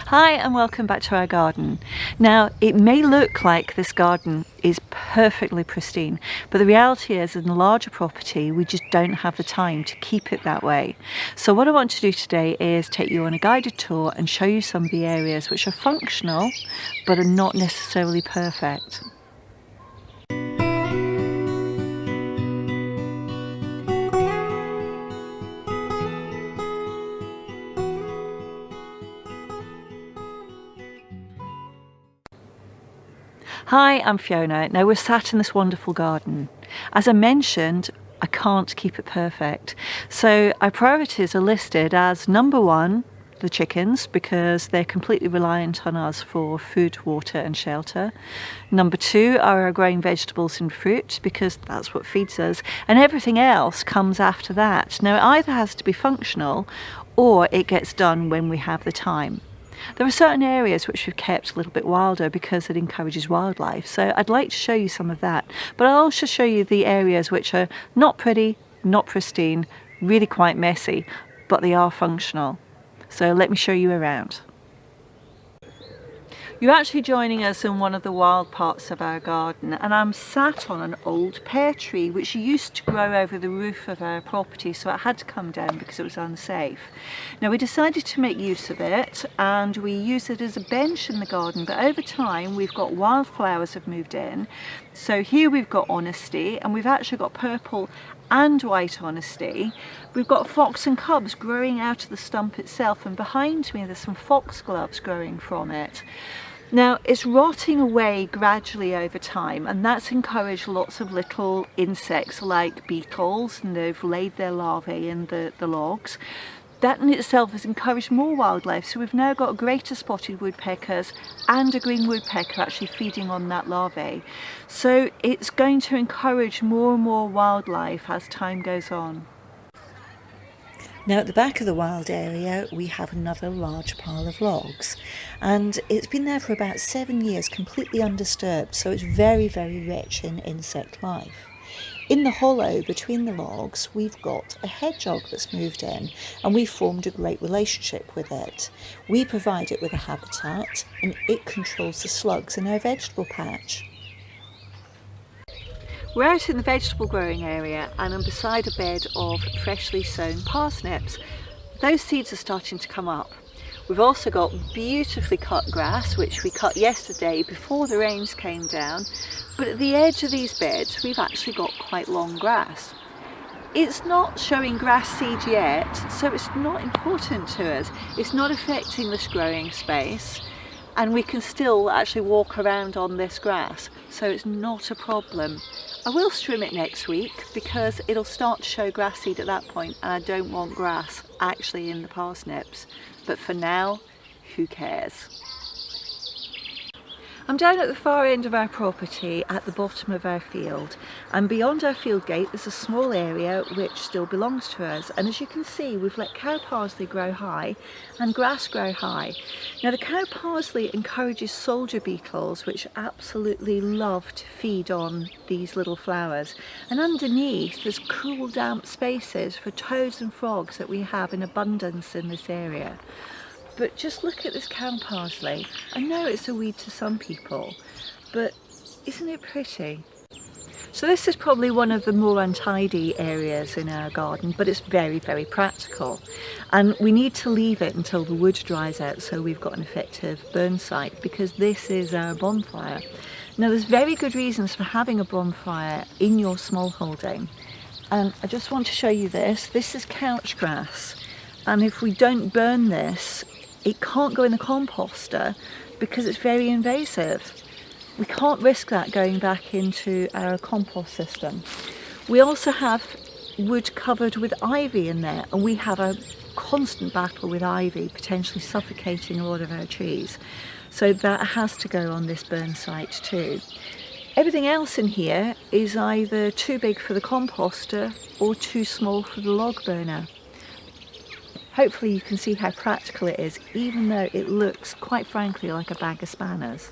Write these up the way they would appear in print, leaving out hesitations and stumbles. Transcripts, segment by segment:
Hi and welcome back to our garden. Now it may look like this garden is perfectly pristine, but the reality is in a larger property we just don't have the time to keep it that way. So what I want to do today is take you on a guided tour and show you some of the areas which are functional but are not necessarily perfect. Hi, I'm Fiona. Now we're sat in this wonderful garden. As I mentioned, I can't keep it perfect. So our priorities are listed as number one, the chickens, because they're completely reliant on us for food, water and shelter. Number two are our growing vegetables and fruit, because that's what feeds us, and everything else comes after that. Now it either has to be functional or it gets done when we have the time. There are certain areas which we've kept a little bit wilder because it encourages wildlife, so I'd like to show you some of that, but I'll also show you the areas which are not pretty, not pristine, really quite messy, but they are functional. So let me show you around. You're actually joining us in one of the wild parts of our garden, and I'm sat on an old pear tree which used to grow over the roof of our property, so it had to come down because it was unsafe. Now we decided to make use of it and we use it as a bench in the garden, but over time we've got wildflowers have moved in. So here we've got honesty, and we've actually got purple and white honesty. We've got fox and cubs growing out of the stump itself, and behind me there's some foxgloves growing from it. Now it's rotting away gradually over time, and that's encouraged lots of little insects like beetles, and they've laid their larvae in the logs. That in itself has encouraged more wildlife, so we've now got greater spotted woodpeckers and a green woodpecker actually feeding on that larvae. So it's going to encourage more and more wildlife as time goes on. Now at the back of the wild area we have another large pile of logs, and it's been there for about 7 years completely undisturbed, so it's very rich in insect life. In the hollow between the logs we've got a hedgehog that's moved in, and we've formed a great relationship with it. We provide it with a habitat and it controls the slugs in our vegetable patch. We're out in the vegetable growing area and I'm beside a bed of freshly sown parsnips. Those seeds are starting to come up. We've also got beautifully cut grass, which we cut yesterday before the rains came down, but at the edge of these beds we've actually got quite long grass. It's not showing grass seed yet, so it's not important to us. It's not affecting this growing space, and we can still actually walk around on this grass, so it's not a problem. I will trim it next week because it'll start to show grass seed at that point, and I don't want grass actually in the parsnips. But for now, who cares? I'm down at the far end of our property at the bottom of our field, and beyond our field gate there's a small area which still belongs to us, and as you can see we've let cow parsley grow high and grass grow high. Now the cow parsley encourages soldier beetles which absolutely love to feed on these little flowers, and underneath there's cool damp spaces for toads and frogs that we have in abundance in this area. But just look at this cow parsley. I know it's a weed to some people, but isn't it pretty? So this is probably one of the more untidy areas in our garden, but it's very practical. And we need to leave it until the wood dries out so we've got an effective burn site, because this is our bonfire. Now there's very good reasons for having a bonfire in your smallholding. And I just want to show you this. This is couch grass. And if we don't burn this, it can't go in the composter because it's very invasive. We can't risk that going back into our compost system. We also have wood covered with ivy in there, and we have a constant battle with ivy potentially suffocating a lot of our trees. So that has to go on this burn site too. Everything else in here is either too big for the composter or too small for the log burner. Hopefully you can see how practical it is, even though it looks quite frankly like a bag of spanners.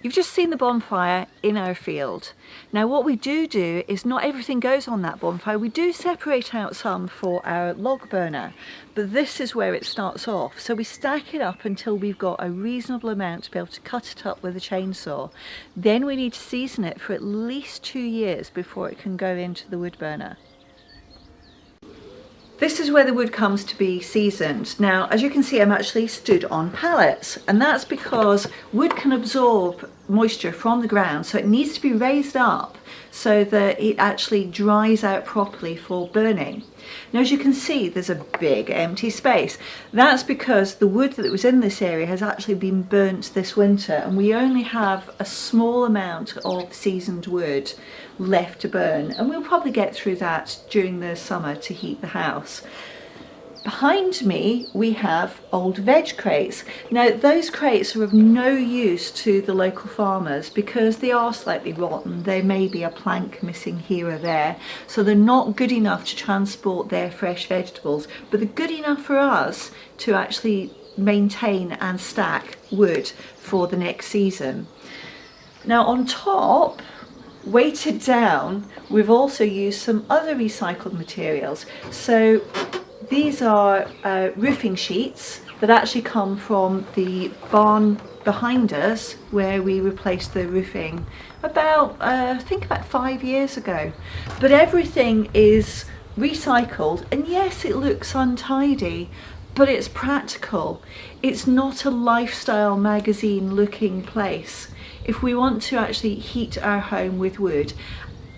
You've just seen the bonfire in our field. Now what we do is not everything goes on that bonfire. We do separate out some for our log burner, but this is where it starts off. So we stack it up until we've got a reasonable amount to be able to cut it up with a chainsaw. Then we need to season it for at least 2 years before it can go into the wood burner. This is where the wood comes to be seasoned. Now, as you can see, I'm actually stood on pallets, and that's because wood can absorb moisture from the ground, so it needs to be raised up so that it actually dries out properly for burning. Now, as you can see, there's a big empty space. That's because the wood that was in this area has actually been burnt this winter, and we only have a small amount of seasoned wood left to burn, and we'll probably get through that during the summer to heat the house. Behind me we have old veg crates. Now those crates are of no use to the local farmers because they are slightly rotten. There may be a plank missing here or there, so they're not good enough to transport their fresh vegetables, but they're good enough for us to actually maintain and stack wood for the next season. Now on top, weighted down, we've also used some other recycled materials. So these are roofing sheets that actually come from the barn behind us where we replaced the roofing about, I think about 5 years ago. But everything is recycled, and yes, it looks untidy, but it's practical. It's not a lifestyle magazine looking place. If we want to actually heat our home with wood,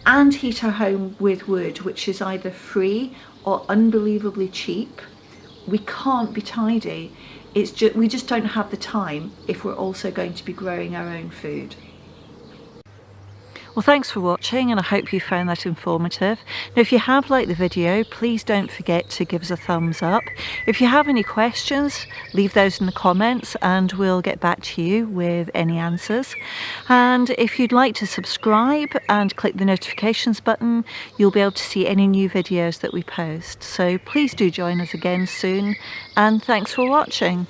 and heat our home with wood which is either free or unbelievably cheap, we can't be tidy. We just don't have the time if we're also going to be growing our own food. Well, thanks for watching, and I hope you found that informative. Now, if you have liked the video, please don't forget to give us a thumbs up. If you have any questions, leave those in the comments and we'll get back to you with any answers. And if you'd like to subscribe and click the notifications button, you'll be able to see any new videos that we post. So please do join us again soon, and thanks for watching.